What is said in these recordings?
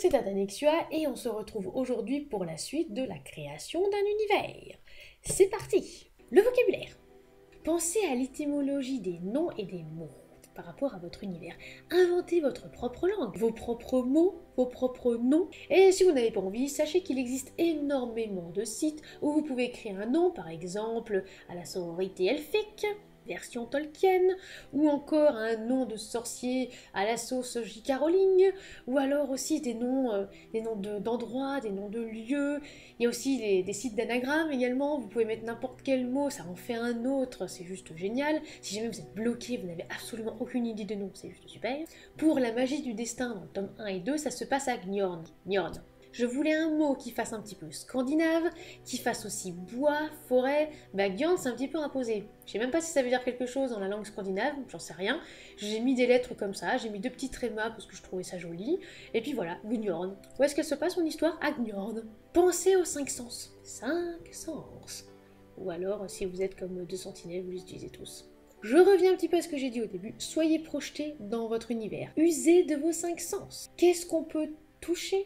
c'est Dadanexua et on se retrouve aujourd'hui pour la suite de la création d'un univers. C'est parti! Le vocabulaire. Pensez à l'étymologie des noms et des mots par rapport à votre univers. Inventez votre propre langue, vos propres mots, vos propres noms. Et si vous n'avez pas envie, sachez qu'il existe énormément de sites où vous pouvez créer un nom, par exemple à la sororité elfique, version Tolkien, ou encore un nom de sorcier à la sauce J.K. Rowling, ou alors aussi des noms d'endroits, des noms de lieux. Il y a aussi des sites d'anagrammes également, vous pouvez mettre n'importe quel mot, ça en fait un autre, c'est juste génial. Si jamais vous êtes bloqué, vous n'avez absolument aucune idée de nom, c'est juste super. Pour la magie du destin dans le tome 1 et 2, ça se passe à Njorn. Je voulais un mot qui fasse un petit peu scandinave, qui fasse aussi bois, forêt. Bah, Gjorn, c'est un petit peu imposé. Je sais même pas si ça veut dire quelque chose dans la langue scandinave, j'en sais rien. J'ai mis des lettres comme ça, j'ai mis deux petits trémas parce que je trouvais ça joli. Et puis voilà, Njorn. Où est-ce qu'elle se passe, son histoire? À Njorn. Pensez aux 5 sens. 5 sens. Ou alors, si vous êtes comme deux sentinelles, vous les utilisez tous. Je reviens un petit peu à ce que j'ai dit au début. Soyez projetés dans votre univers. Usez de vos 5 sens. Qu'est-ce qu'on peut toucher?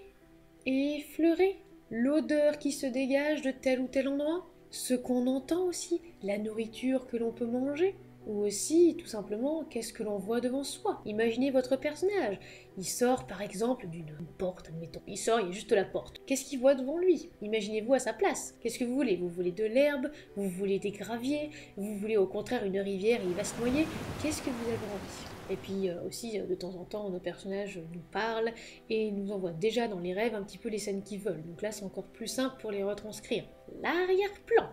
Effleurer l'odeur qui se dégage de tel ou tel endroit, ce qu'on entend aussi, la nourriture que l'on peut manger, ou aussi, tout simplement, qu'est-ce que l'on voit devant soi. Imaginez votre personnage, il sort par exemple d'une porte, admettons, il sort, il y a juste la porte. Qu'est-ce qu'il voit devant lui? Imaginez-vous à sa place, qu'est-ce que vous voulez? Vous voulez de l'herbe, vous voulez des graviers, vous voulez au contraire une rivière et il va se noyer, qu'est-ce que vous avez envie? Et puis aussi, de temps en temps, nos personnages nous parlent et nous envoient déjà dans les rêves un petit peu les scènes qu'ils veulent. Donc là, c'est encore plus simple pour les retranscrire. L'arrière-plan.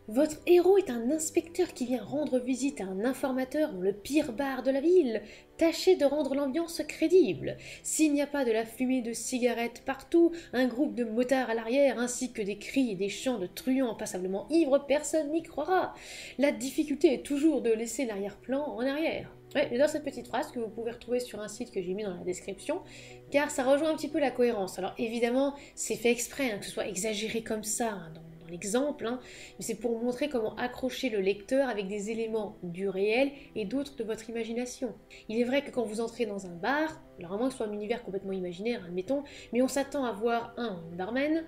Votre héros est un inspecteur qui vient rendre visite à un informateur dans le pire bar de la ville. Tâchez de rendre l'ambiance crédible. S'il n'y a pas de la fumée de cigarettes partout, un groupe de motards à l'arrière, ainsi que des cris et des chants de truands passablement ivres, personne n'y croira. La difficulté est toujours de laisser l'arrière-plan en arrière. Ouais, j'adore cette petite phrase que vous pouvez retrouver sur un site que j'ai mis dans la description, car ça rejoint un petit peu la cohérence. Alors évidemment, c'est fait exprès, que ce soit exagéré comme ça, dans l'exemple, mais c'est pour montrer comment accrocher le lecteur avec des éléments du réel et d'autres de votre imagination. Il est vrai que quand vous entrez dans un bar, alors à moins que ce soit un univers complètement imaginaire, admettons, mais on s'attend à voir un barman,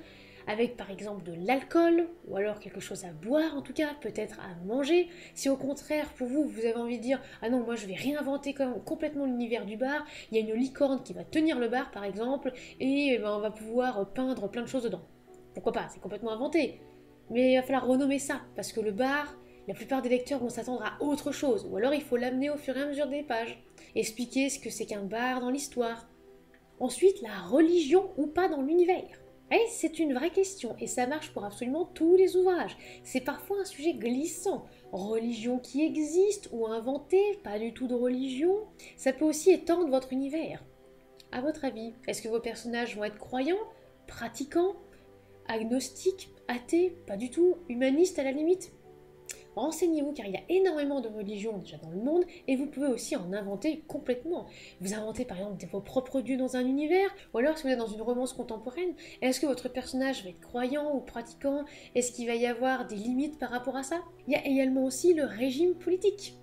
avec par exemple de l'alcool, ou alors quelque chose à boire en tout cas, peut-être à manger. Si au contraire, pour vous, vous avez envie de dire « Ah non, moi je vais réinventer complètement l'univers du bar, il y a une licorne qui va tenir le bar par exemple, et on va pouvoir peindre plein de choses dedans. » Pourquoi pas, c'est complètement inventé. Mais il va falloir renommer ça, parce que le bar, la plupart des lecteurs vont s'attendre à autre chose, ou alors il faut l'amener au fur et à mesure des pages. Expliquer ce que c'est qu'un bar dans l'histoire. Ensuite, la religion ou pas dans l'univers. C'est une vraie question et ça marche pour absolument tous les ouvrages. C'est parfois un sujet glissant. Religion qui existe ou inventée, pas du tout de religion. Ça peut aussi étendre votre univers. À votre avis, est-ce que vos personnages vont être croyants, pratiquants, agnostiques, athées, pas du tout, humanistes à la limite? Renseignez-vous car il y a énormément de religions déjà dans le monde et vous pouvez aussi en inventer complètement. Vous inventez par exemple vos propres dieux dans un univers, ou alors si vous êtes dans une romance contemporaine, est-ce que votre personnage va être croyant ou pratiquant? Est-ce qu'il va y avoir des limites par rapport à ça? Il y a également aussi le régime politique.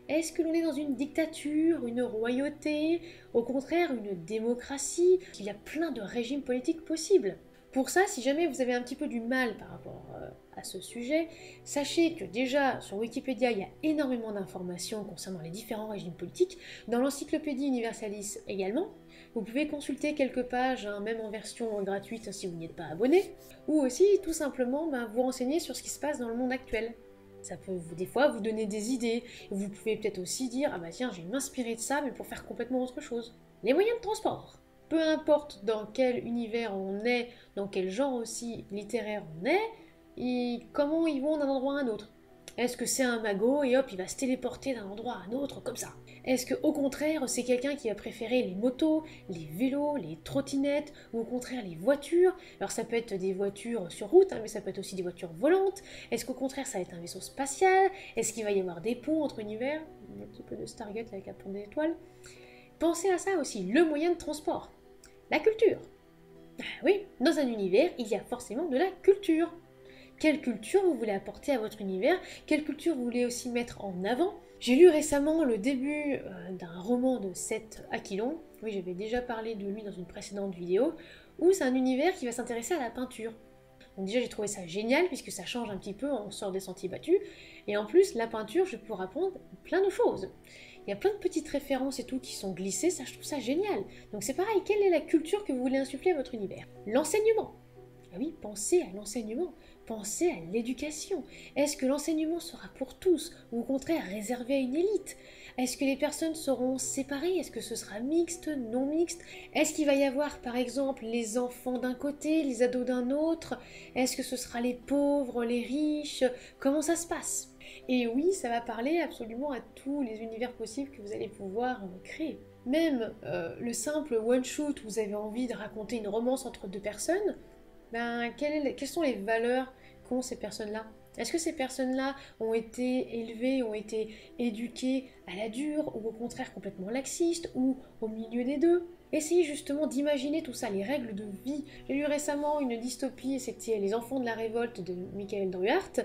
Est-ce que l'on est dans une dictature, une royauté, au contraire une démocratie? Il y a plein de régimes politiques possibles. Pour ça, si jamais vous avez un petit peu du mal par rapport à ce sujet, sachez que déjà sur Wikipédia, il y a énormément d'informations concernant les différents régimes politiques. Dans l'Encyclopédie Universalis également, vous pouvez consulter quelques pages, même en version gratuite si vous n'y êtes pas abonné, ou aussi tout simplement vous renseigner sur ce qui se passe dans le monde actuel. Ça peut des fois vous donner des idées. Vous pouvez peut-être aussi dire « Ah bah tiens, je vais m'inspirer de ça, mais pour faire complètement autre chose. » Les moyens de transport. Peu importe dans quel univers on est, dans quel genre aussi littéraire on est, et comment ils vont d'un endroit à un autre. Est-ce que c'est un magot et hop, il va se téléporter d'un endroit à un autre comme ça? Est-ce que au contraire, c'est quelqu'un qui va préférer les motos, les vélos, les trottinettes, ou au contraire les voitures? Alors ça peut être des voitures sur route, mais ça peut être aussi des voitures volantes. Est-ce qu'au contraire, ça va être un vaisseau spatial? Est-ce qu'il va y avoir des ponts entre univers? Un petit peu de Stargate avec la pointe des étoiles. Pensez à ça aussi, le moyen de transport. La culture. Oui, dans un univers, il y a forcément de la culture. Quelle culture vous voulez apporter à votre univers? Quelle culture vous voulez aussi mettre en avant? J'ai lu récemment le début d'un roman de Seth Aquilon, Oui, j'avais déjà parlé de lui dans une précédente vidéo, où c'est un univers qui va s'intéresser à la peinture. Donc déjà j'ai trouvé ça génial puisque ça change un petit peu, on sort des sentiers battus. Et en plus la peinture, je vais pouvoir apprendre plein de choses. Il y a plein de petites références et tout qui sont glissées, ça je trouve ça génial. Donc c'est pareil, quelle est la culture que vous voulez insuffler à votre univers? L'enseignement. Ah oui, pensez à l'enseignement, pensez à l'éducation. Est-ce que l'enseignement sera pour tous ou au contraire réservé à une élite? Est-ce que les personnes seront séparées? Est-ce que ce sera mixte, non mixte? Est-ce qu'il va y avoir par exemple les enfants d'un côté, les ados d'un autre? Est-ce que ce sera les pauvres, les riches? Comment ça se passe? Et oui, ça va parler absolument à tous les univers possibles que vous allez pouvoir créer. Même le simple one-shoot où vous avez envie de raconter une romance entre deux personnes, ben, quelles sont les valeurs qu'ont ces personnes-là? Est-ce que ces personnes-là ont été élevées, ont été éduquées à la dure, ou au contraire complètement laxistes, ou au milieu des deux? Essayez justement d'imaginer tout ça, les règles de vie. J'ai lu récemment une dystopie, c'était Les Enfants de la Révolte de Michael Druart,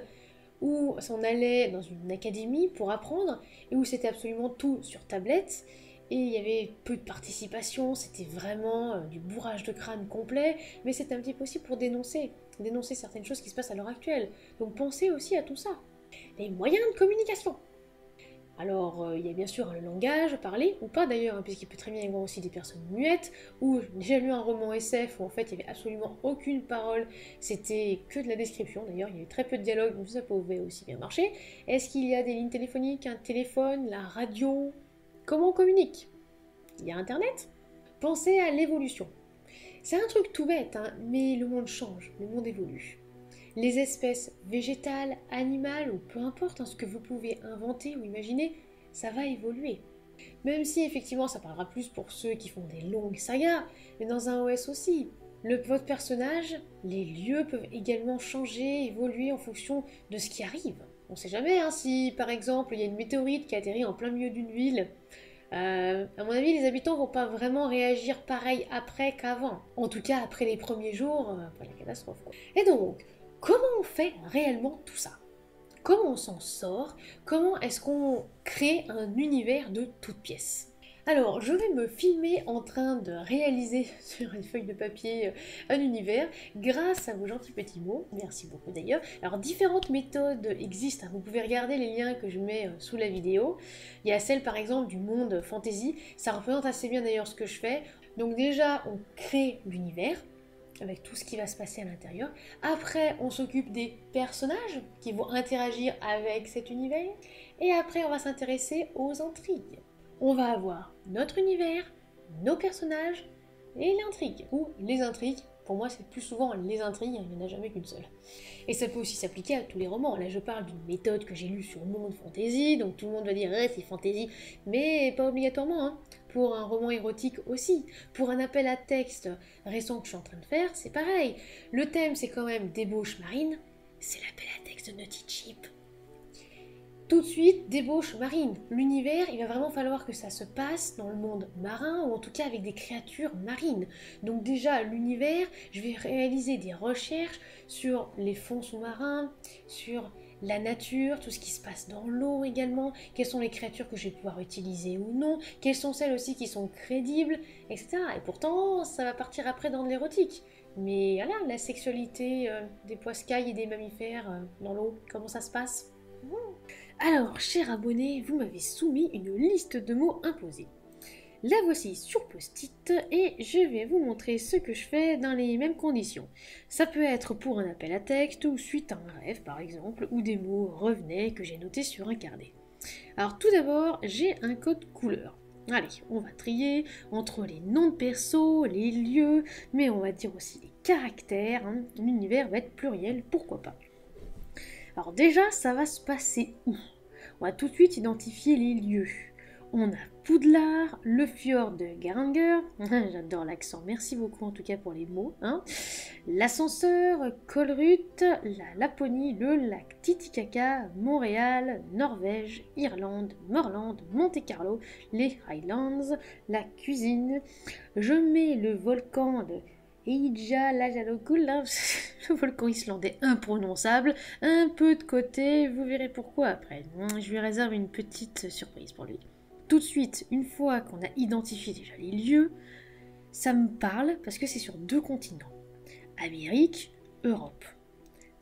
où on allait dans une académie pour apprendre, et où c'était absolument tout sur tablette, et il y avait peu de participation, c'était vraiment du bourrage de crâne complet, mais c'était un petit peu aussi pour dénoncer certaines choses qui se passent à l'heure actuelle. Donc pensez aussi à tout ça. Les moyens de communication. Alors, il y a bien sûr un langage parlé, ou pas d'ailleurs, hein, puisqu'il peut très bien y avoir aussi des personnes muettes, ou j'ai lu un roman SF où en fait il n'y avait absolument aucune parole, c'était que de la description, d'ailleurs il y avait très peu de dialogue, donc ça pouvait aussi bien marcher. Est-ce qu'il y a des lignes téléphoniques, un téléphone, la radio? Comment on communique? Il y a Internet? Pensez à l'évolution. C'est un truc tout bête, hein, mais le monde change, le monde évolue. Les espèces végétales, animales, ou peu importe hein, ce que vous pouvez inventer ou imaginer, ça va évoluer. Même si effectivement ça parlera plus pour ceux qui font des longues sagas, mais dans un OS aussi. Votre personnage, les lieux peuvent également changer, évoluer en fonction de ce qui arrive. On sait jamais hein, si par exemple il y a une météorite qui atterrit en plein milieu d'une ville. À mon avis, les habitants vont pas vraiment réagir pareil après qu'avant. En tout cas, après les premiers jours, pas la catastrophe quoi. Et donc, comment on fait réellement tout ça? Comment on s'en sort? Comment est-ce qu'on crée un univers de toutes pièces? Alors, je vais me filmer en train de réaliser sur une feuille de papier un univers grâce à vos gentils petits mots. Merci beaucoup d'ailleurs. Alors, différentes méthodes existent. Vous pouvez regarder les liens que je mets sous la vidéo. Il y a celle par exemple du monde fantasy. Ça représente assez bien d'ailleurs ce que je fais. Donc déjà, on crée l'univers avec tout ce qui va se passer à l'intérieur. Après, on s'occupe des personnages qui vont interagir avec cet univers. Et après, on va s'intéresser aux intrigues. On va avoir notre univers, nos personnages et l'intrigue. Ou les intrigues. Pour moi, c'est plus souvent les intrigues, il n'y en a jamais qu'une seule. Et ça peut aussi s'appliquer à tous les romans. Là, je parle d'une méthode que j'ai lue sur Monde Fantasy, donc tout le monde va dire c'est fantasy, mais pas obligatoirement. Hein. Pour un roman érotique aussi. Pour un appel à texte récent que je suis en train de faire, c'est pareil. Le thème, c'est quand même débauche marine. C'est l'appel à texte de Naughty Chip. Tout de suite, débauche marine. L'univers, il va vraiment falloir que ça se passe dans le monde marin, ou en tout cas avec des créatures marines. Donc déjà, l'univers, je vais réaliser des recherches sur les fonds sous-marins, sur la nature, tout ce qui se passe dans l'eau également, quelles sont les créatures que je vais pouvoir utiliser ou non, quelles sont celles aussi qui sont crédibles, etc. Et pourtant, ça va partir après dans de l'érotique. Mais voilà, la sexualité des poiscailles et des mammifères dans l'eau, comment ça se passe? Alors, cher abonné, vous m'avez soumis une liste de mots imposés. La voici sur post-it et je vais vous montrer ce que je fais dans les mêmes conditions. Ça peut être pour un appel à texte ou suite à un rêve par exemple, ou des mots revenaient que j'ai notés sur un carnet. Alors tout d'abord, j'ai un code couleur. Allez, on va trier entre les noms de perso, les lieux, mais on va dire aussi les caractères. Hein. L'univers va être pluriel, pourquoi pas. Alors déjà, ça va se passer où? On va tout de suite identifier les lieux. On a Poudlard, le fjord de Garanger, j'adore l'accent, merci beaucoup en tout cas pour les mots. Hein. L'ascenseur, Kolrut, la Laponie, le lac Titicaca, Montréal, Norvège, Irlande, Morland, Monte-Carlo, les Highlands, la cuisine. Je mets le volcan de Eija Lajalokul, le volcan islandais imprononçable, un peu de côté, vous verrez pourquoi après. Je lui réserve une petite surprise pour lui. tout de suite, une fois qu'on a identifié déjà les lieux, ça me parle parce que c'est sur 2 continents. Amérique, Europe.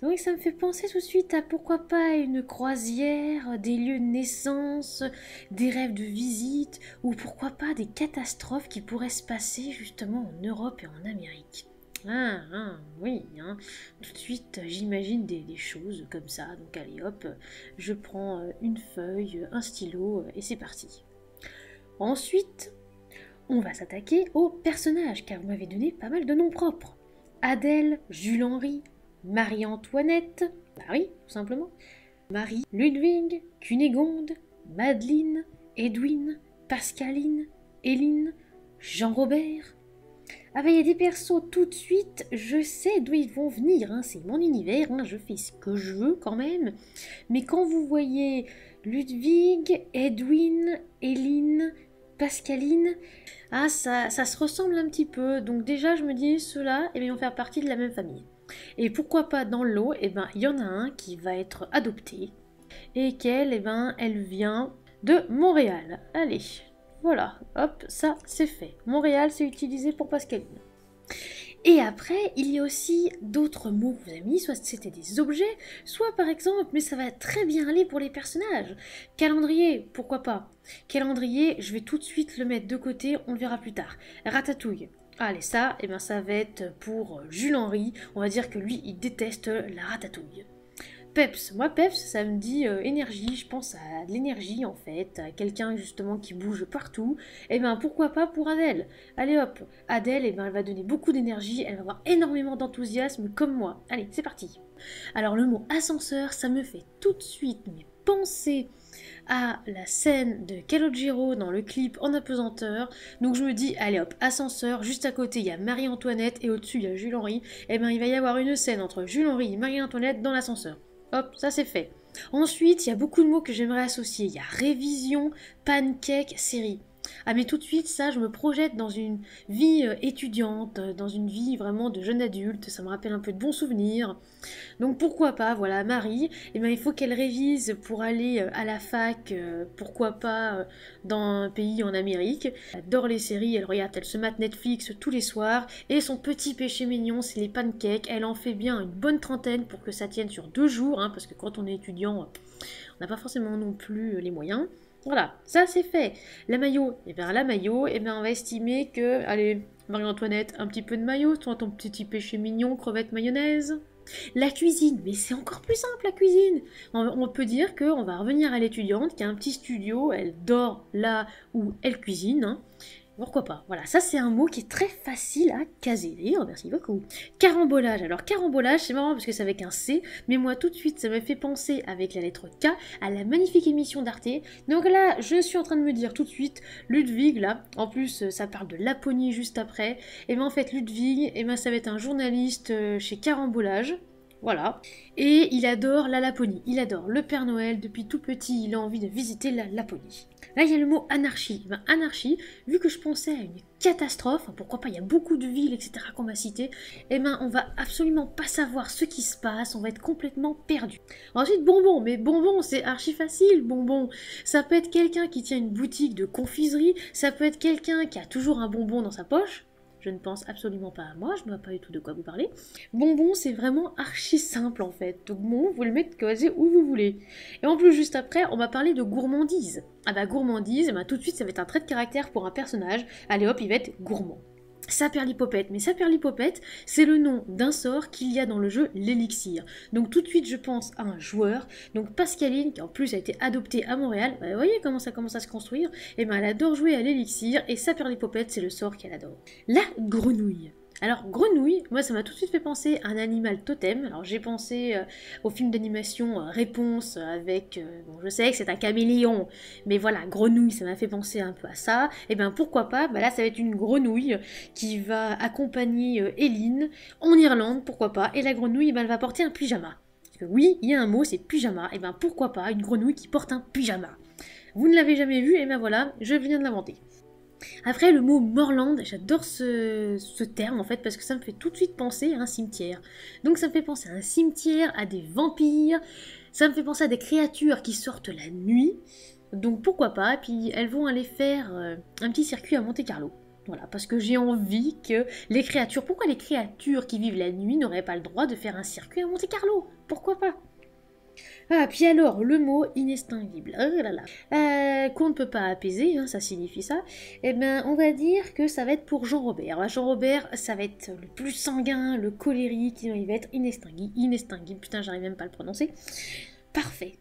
Donc ça me fait penser tout de suite à pourquoi pas une croisière, des lieux de naissance, des rêves de visite, ou pourquoi pas des catastrophes qui pourraient se passer justement en Europe et en Amérique. Oui, hein. Tout de suite j'imagine des choses comme ça, donc allez hop, je prends une feuille, un stylo et c'est parti. Ensuite, on va s'attaquer aux personnages, car vous m'avez donné pas mal de noms propres. Adèle, Jules-Henri, Marie-Antoinette, bah oui, tout simplement, Marie, Ludwig, Cunégonde, Madeleine, Edwin, Pascaline, Héline, Jean-Robert. Ah bah il y a des persos tout de suite, je sais d'où ils vont venir, hein, c'est mon univers, hein, je fais ce que je veux quand même. Mais quand vous voyez Ludwig, Edwin, Héline, Pascaline, ah ça se ressemble un petit peu, donc déjà je me dis ceux-là, eh bien, ils vont faire partie de la même famille. Et pourquoi pas dans le lot, eh ben il y en a un qui va être adopté, et qu'elle, eh ben, elle vient de Montréal. Allez, voilà, hop, ça c'est fait. Montréal c'est utilisé pour Pascaline. Et après, il y a aussi d'autres mots que vous avez mis, soit c'était des objets, soit par exemple, mais ça va très bien aller pour les personnages. Calendrier, pourquoi pas. Calendrier, je vais tout de suite le mettre de côté, on le verra plus tard. Ratatouille. Allez, ça, eh ben, ça va être pour Jules-Henri. On va dire que lui, il déteste la ratatouille. Peps, moi Peps, ça me dit énergie, je pense à de l'énergie en fait, à quelqu'un justement qui bouge partout, et ben pourquoi pas pour Adèle. Allez hop, Adèle, et ben elle va donner beaucoup d'énergie, elle va avoir énormément d'enthousiasme comme moi. Allez, c'est parti. Alors le mot ascenseur, ça me fait tout de suite penser à la scène de Calogero dans le clip En apesanteur, donc je me dis, allez hop, ascenseur, juste à côté il y a Marie-Antoinette et au-dessus il y a Jules-Henri, et ben il va y avoir une scène entre Jules-Henri et Marie-Antoinette dans l'ascenseur. Hop, ça c'est fait. Ensuite, il y a beaucoup de mots que j'aimerais associer. Il y a révision, pancake, série. Ah mais tout de suite, ça, je me projette dans une vie étudiante, dans une vie vraiment de jeune adulte, ça me rappelle un peu de bons souvenirs. Donc pourquoi pas, voilà, Marie, eh ben, il faut qu'elle révise pour aller à la fac, pourquoi pas dans un pays en Amérique. Elle adore les séries, elle regarde, elle se mate Netflix tous les soirs, et son petit péché mignon, c'est les pancakes. Elle en fait bien une bonne trentaine pour que ça tienne sur 2 jours, hein, parce que quand on est étudiant, on n'a pas forcément non plus les moyens. Voilà, ça c'est fait. La maillot, et bien la maillot, et bien on va estimer que, allez, Marie-Antoinette, un petit peu de maillot, toi ton petit péché mignon, crevette mayonnaise. La cuisine, mais c'est encore plus simple la cuisine. On peut dire qu'on va revenir à l'étudiante qui a un petit studio, elle dort là où elle cuisine, hein. Pourquoi pas? Voilà, ça c'est un mot qui est très facile à caser. D'ailleurs, merci beaucoup. Carambolage. Alors carambolage, c'est marrant parce que c'est avec un C, mais moi tout de suite ça me fait penser avec la lettre K à la magnifique émission d'Arte. Donc là, je suis en train de me dire tout de suite, Ludwig là, en plus ça parle de Laponie juste après, et bien en fait Ludwig, et ben ça va être un journaliste chez Carambolage. Voilà. Et il adore la Laponie, il adore le Père Noël, depuis tout petit il a envie de visiter la Laponie. Là il y a le mot anarchie. Ben, anarchie, vu que je pensais à une catastrophe, pourquoi pas, il y a beaucoup de villes, etc. qu'on va citer, et ben on va absolument pas savoir ce qui se passe, on va être complètement perdu. Ensuite bonbon, mais bonbon c'est archi facile, bonbon. Ça peut être quelqu'un qui tient une boutique de confiserie, ça peut être quelqu'un qui a toujours un bonbon dans sa poche. Je ne pense absolument pas à moi, je ne vois pas du tout de quoi vous parlez. Bonbon, c'est vraiment archi simple en fait. Donc bon, vous le mettez où vous voulez. Et en plus, juste après, on va parler de gourmandise. Ah bah gourmandise, et bah, tout de suite, ça va être un trait de caractère pour un personnage. Allez hop, il va être gourmand. Saperlipopette, mais Saperlipopette, c'est le nom d'un sort qu'il y a dans le jeu l'élixir. Donc tout de suite je pense à un joueur, donc Pascaline, qui en plus a été adoptée à Montréal, bah, vous voyez comment ça commence à se construire, et ben elle adore jouer à l'élixir, et Saperlipopette c'est le sort qu'elle adore. La grenouille. Alors grenouille, moi ça m'a tout de suite fait penser à un animal totem. Alors j'ai pensé au film d'animation Réponse avec, bon je sais que c'est un caméléon, mais voilà, grenouille ça m'a fait penser un peu à ça. Et bien pourquoi pas, bah là ça va être une grenouille qui va accompagner Héline en Irlande, pourquoi pas. Et la grenouille, bah, elle va porter un pyjama. Parce que oui, il y a un mot, c'est pyjama. Et ben pourquoi pas, une grenouille qui porte un pyjama. Vous ne l'avez jamais vu, et ben voilà, je viens de l'inventer. Après, le mot Morland, j'adore ce terme en fait parce que ça me fait tout de suite penser à un cimetière. Donc ça me fait penser à un cimetière, à des vampires, ça me fait penser à des créatures qui sortent la nuit. Donc pourquoi pas, puis elles vont aller faire un petit circuit à Monte-Carlo. Voilà, parce que j'ai envie que les créatures... Pourquoi les créatures qui vivent la nuit n'auraient pas le droit de faire un circuit à Monte-Carlo? Pourquoi pas? Ah, puis alors, le mot inextinguible. Oh là là. Qu'on ne peut pas apaiser, hein, ça signifie ça. Eh ben, on va dire que ça va être pour Jean-Robert. Jean-Robert, ça va être le plus sanguin, le colérique, il va être inextinguible. Inextinguible, putain, j'arrive même pas à le prononcer. Parfait.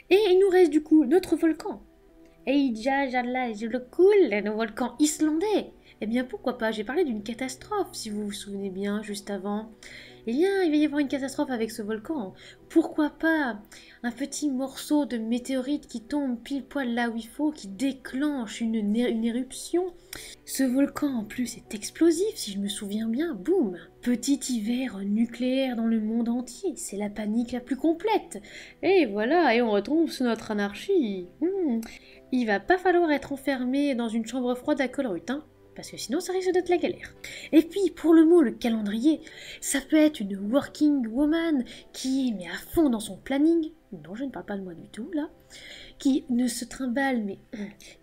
Et il nous reste du coup notre volcan. Eyjafjallajökull, le volcan islandais. Eh bien, pourquoi pas? J'ai parlé d'une catastrophe, si vous vous souvenez bien, juste avant. Eh bien, il va y avoir une catastrophe avec ce volcan. Pourquoi pas un petit morceau de météorite qui tombe pile poil là où il faut, qui déclenche une éruption. Ce volcan, en plus, est explosif, si je me souviens bien. Boum! Petit hiver nucléaire dans le monde entier. C'est la panique la plus complète. Et voilà, et on retombe sous notre anarchie. Il va pas falloir être enfermé dans une chambre froide à Colruyt, hein, parce que sinon ça risque d'être la galère. Et puis pour le mot, le calendrier, ça peut être une working woman qui est mais à fond dans son planning, non je ne parle pas de moi du tout là, qui ne se trimballe mais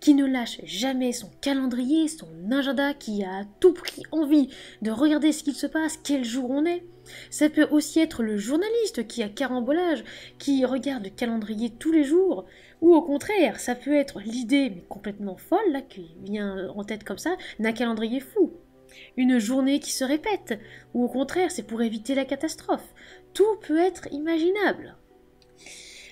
qui ne lâche jamais son calendrier, son agenda, qui a à tout prix envie de regarder ce qu'il se passe, quel jour on est. Ça peut aussi être le journaliste qui a carambolage, qui regarde le calendrier tous les jours, ou au contraire, ça peut être l'idée, mais complètement folle, là, qui vient en tête comme ça, d'un calendrier fou. Une journée qui se répète, ou au contraire, c'est pour éviter la catastrophe. Tout peut être imaginable.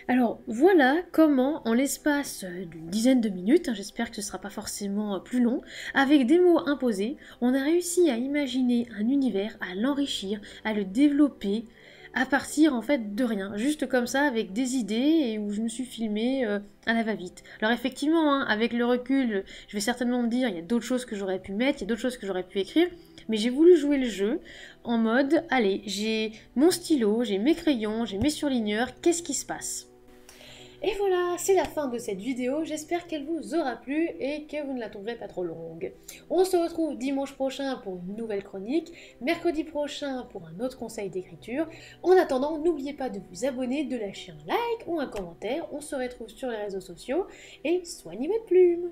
Alors voilà comment, en l'espace d'une dizaine de minutes, hein, j'espère que ce ne sera pas forcément plus long, avec des mots imposés, on a réussi à imaginer un univers, à l'enrichir, à le développer, à partir en fait de rien, juste comme ça, avec des idées, et où je me suis filmée à la va-vite. Alors effectivement, hein, avec le recul, je vais certainement me dire, il y a d'autres choses que j'aurais pu mettre, il y a d'autres choses que j'aurais pu écrire, mais j'ai voulu jouer le jeu en mode, allez, j'ai mon stylo, j'ai mes crayons, j'ai mes surligneurs, qu'est-ce qui se passe ? Et voilà, c'est la fin de cette vidéo, j'espère qu'elle vous aura plu et que vous ne la trouverez pas trop longue. On se retrouve dimanche prochain pour une nouvelle chronique, mercredi prochain pour un autre conseil d'écriture. En attendant, n'oubliez pas de vous abonner, de lâcher un like ou un commentaire, on se retrouve sur les réseaux sociaux et soignez votre plume.